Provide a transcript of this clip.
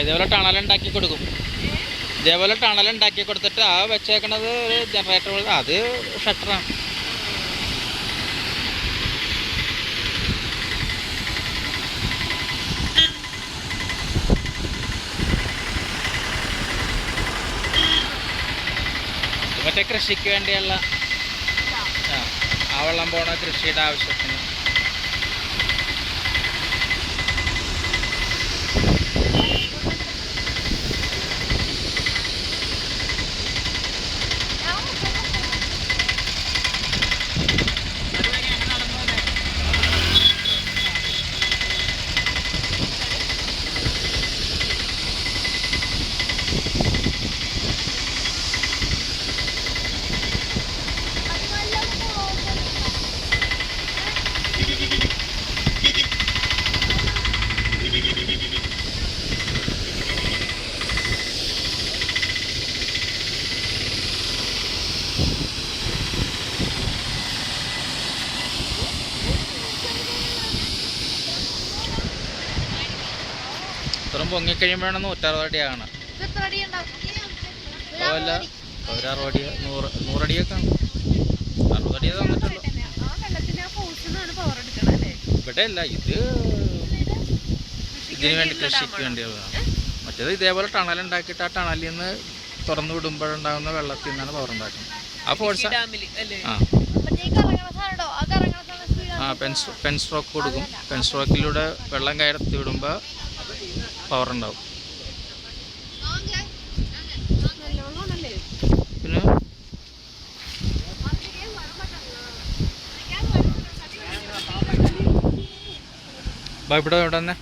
ഇതേപോലെ ടണലുണ്ടാക്കി കൊടുക്കും. ഇതേപോലെ ടണലുണ്ടാക്കി കൊടുത്തിട്ട് ആ വെച്ചേക്കണത് ഒരു ജനറേറ്റർ പോലെ, അത് ഷട്ടറാണ്. മറ്റേ കൃഷിക്ക് വേണ്ടിയുള്ള ആ വെള്ളം പോണ കൃഷിയുടെ ആവശ്യത്തിന്. ഇത്രയും പൊങ്ങിക്കഴിയുമ്പോഴാണ് 160 അടിയാണ്. അല്ല, 160 അടി, 100 അടിയൊക്കെ 60 അടിയെ തന്നിട്ടുള്ളൂ. ഇവിടെ അല്ല, ഇതിന് വേണ്ടി കൃഷിക്ക് വേണ്ടിയുള്ളതാണ്. മറ്റേത് ഇതേപോലെ ടണലുണ്ടാക്കിയിട്ട് ആ ടണലിൽ നിന്ന് തുറന്നു വിടുമ്പോഴുണ്ടാകുന്ന വെള്ളത്തിൽ നിന്നാണ് പവർ ഉണ്ടാക്കുന്നത്. ആ ഫോഴ്സ് പെൻ സ്ട്രോക്ക് കൊടുക്കും. പെൻ സ്ട്രോക്കിലൂടെ വെള്ളം കയറ്റി വിടുമ്പോൾ പവർ ഉണ്ടാവും. പിന്നെ ഇവിടെ തന്നെ